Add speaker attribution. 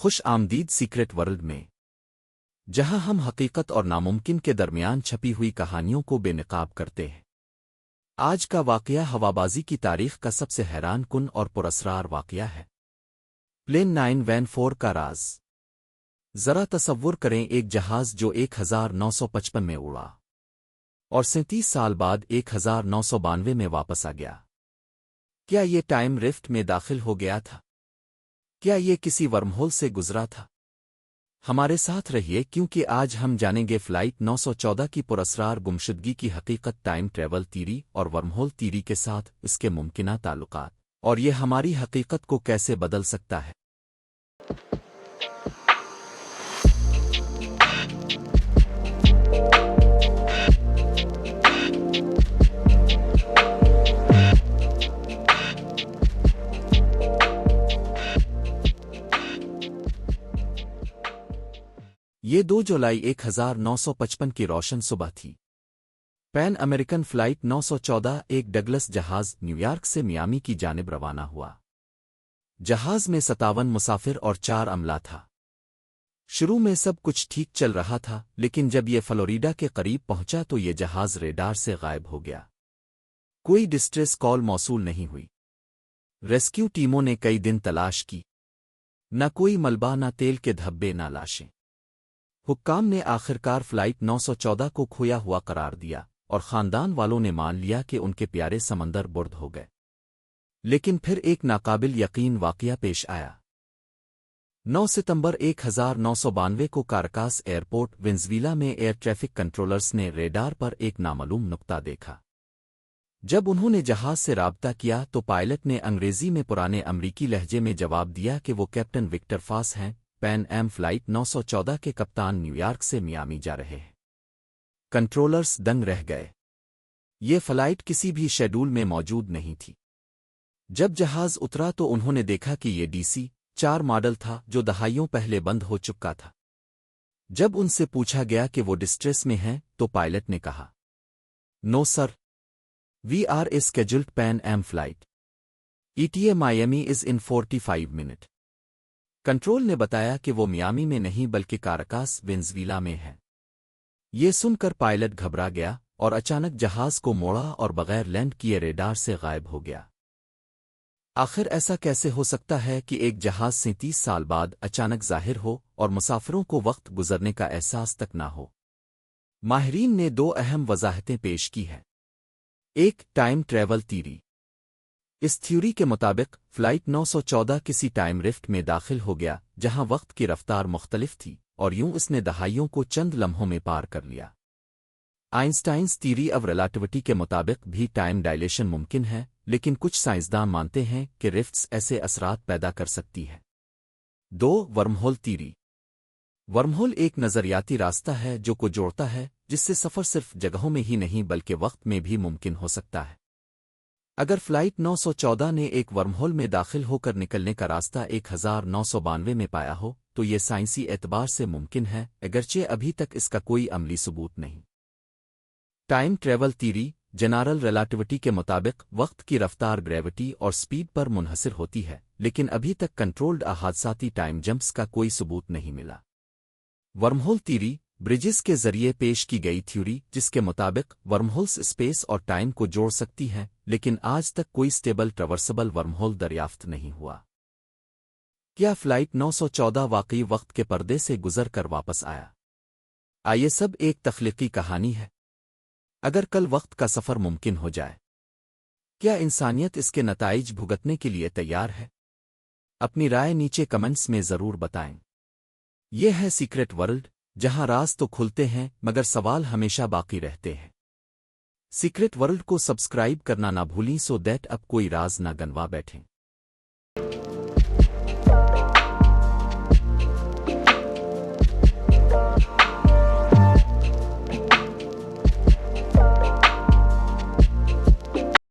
Speaker 1: خوش آمدید secret world میں، جہاں ہم حقیقت اور ناممکن کے درمیان چھپی ہوئی کہانیوں کو بے نقاب کرتے ہیں۔ آج کا واقعہ ہوابازی کی تاریخ کا سب سے حیران کن اور پراسرار واقعہ ہے۔ پلین 914 کا راز۔ ذرا تصور کریں، ایک جہاز جو 1955 میں اڑا اور 37 سال بعد 1992 میں واپس آ گیا۔ کیا یہ ٹائم رفٹ میں داخل ہو گیا تھا؟ کیا یہ کسی ورم ہول سے گزرا تھا؟ ہمارے ساتھ رہیے، کیونکہ آج ہم جانیں گے فلائٹ 914 کی پراسرار گمشدگی کی حقیقت، ٹائم ٹریول تھیوری اور ورم ہول تھیوری کے ساتھ اس کے ممکنہ تعلقات، اور یہ ہماری حقیقت کو کیسے بدل سکتا ہے۔ یہ 2 جولائی 1955 کی روشن صبح تھی۔ پین امریکن فلائٹ 914 ایک ڈگلس جہاز نیو یارک سے میامی کی جانب روانہ ہوا۔ جہاز میں 57 مسافر اور 4 عملہ تھا۔ شروع میں سب کچھ ٹھیک چل رہا تھا، لیکن جب یہ فلوریڈا کے قریب پہنچا تو یہ جہاز ریڈار سے غائب ہو گیا۔ کوئی ڈسٹریس کال موصول نہیں ہوئی۔ ریسکیو ٹیموں نے کئی دن تلاش کی، نہ کوئی ملبہ، نہ تیل کے دھبے، نہ لاشیں۔ حکام نے آخرکار فلائٹ 914 کو کھویا ہوا قرار دیا، اور خاندان والوں نے مان لیا کہ ان کے پیارے سمندر برد ہو گئے۔ لیکن پھر ایک ناقابل یقین واقعہ پیش آیا۔ 9 ستمبر 1992 کو کارکاس ایئرپورٹ وینزویلا میں ایئر ٹریفک کنٹرولرز نے ریڈار پر ایک نامعلوم نقطہ دیکھا۔ جب انہوں نے جہاز سے رابطہ کیا تو پائلٹ نے انگریزی میں پرانے امریکی لہجے میں جواب دیا کہ وہ کیپٹن وکٹر فاس ہیں، پین ایم فلائٹ 914 کے کپتان نیو یارک سے میامی جا رہے ہیں۔ کنٹرولرز دنگ رہ گئے۔ یہ فلائٹ کسی بھی شیڈول میں موجود نہیں تھی۔ جب جہاز اترا تو انہوں نے دیکھا کہ یہ DC-4 ماڈل تھا، جو دہائیوں پہلے بند ہو چکا تھا۔ جب ان سے پوچھا گیا کہ وہ ڈسٹریس میں ہیں تو پائلٹ نے کہا، "no sir, we are a scheduled Pan Am flight. ETA Miami is in 45 minute." Control نے بتایا کہ وہ میامی میں نہیں بلکہ کارکاس وینزویلا میں ہے۔ یہ سن کر پائلٹ گھبرا گیا اور اچانک جہاز کو موڑا اور بغیر لینڈ کیے ریڈار سے غائب ہو گیا۔ آخر ایسا کیسے ہو سکتا ہے کہ ایک جہاز 37 سال بعد اچانک ظاہر ہو اور مسافروں کو وقت گزرنے کا احساس تک نہ ہو؟ ماہرین نے 2 اہم وضاحتیں پیش کی ہیں۔ ایک، ٹائم ٹریول تھیوری۔ اس تھیوری کے مطابق فلائٹ 914 کسی ٹائم رفٹ میں داخل ہو گیا جہاں وقت کی رفتار مختلف تھی، اور یوں اس نے دہائیوں کو چند لمحوں میں پار کر لیا۔ آئنسٹائنز تھیوری آف ریلیٹیوٹی کے مطابق بھی ٹائم ڈائلیشن ممکن ہے، لیکن کچھ سائنسداں مانتے ہیں کہ رفٹس ایسے اثرات پیدا کر سکتی ہے۔ 2، ورم ہول تھیوری۔ ورم ہول ایک نظریاتی راستہ ہے جو کو جوڑتا ہے، جس سے سفر صرف جگہوں میں ہی نہیں بلکہ وقت میں بھی ممکن ہو سکتا ہے۔ اگر فلائٹ 914 نے ایک ورم ہول میں داخل ہو کر نکلنے کا راستہ 1992 میں پایا ہو تو یہ سائنسی اعتبار سے ممکن ہے، اگرچہ ابھی تک اس کا کوئی عملی ثبوت نہیں۔ Time travel theory general relativity کے مطابق وقت کی رفتار گریوٹی اور سپیڈ پر منحصر ہوتی ہے، لیکن ابھی تک کنٹرولڈ حادثاتی ٹائم جمپس کا کوئی ثبوت نہیں ملا۔ ورم ہول تھیوری برجز کے ذریعے پیش کی گئی تھیوری، جس کے مطابق ورم ہولز اسپیس اور ٹائم کو جوڑ سکتی ہیں، لیکن آج تک کوئی سٹیبل ٹریورسبل ورم ہول دریافت نہیں ہوا۔ کیا فلائٹ 914 واقعی وقت کے پردے سے گزر کر واپس آیا؟ آئیے سب ایک تخلیقی کہانی ہے۔ اگر کل وقت کا سفر ممکن ہو جائے، کیا انسانیت اس کے نتائج بھگتنے کے لیے تیار ہے؟ اپنی رائے نیچے کمنٹس میں ضرور بتائیں۔ یہ ہے سیکرٹ ورلڈ، جہاں راز تو کھلتے ہیں مگر سوال ہمیشہ باقی رہتے ہیں۔ سیکرٹ ورلڈ کو سبسکرائب کرنا نہ بھولیں سو دیٹ اب کوئی راز نہ گنوا بیٹھیں۔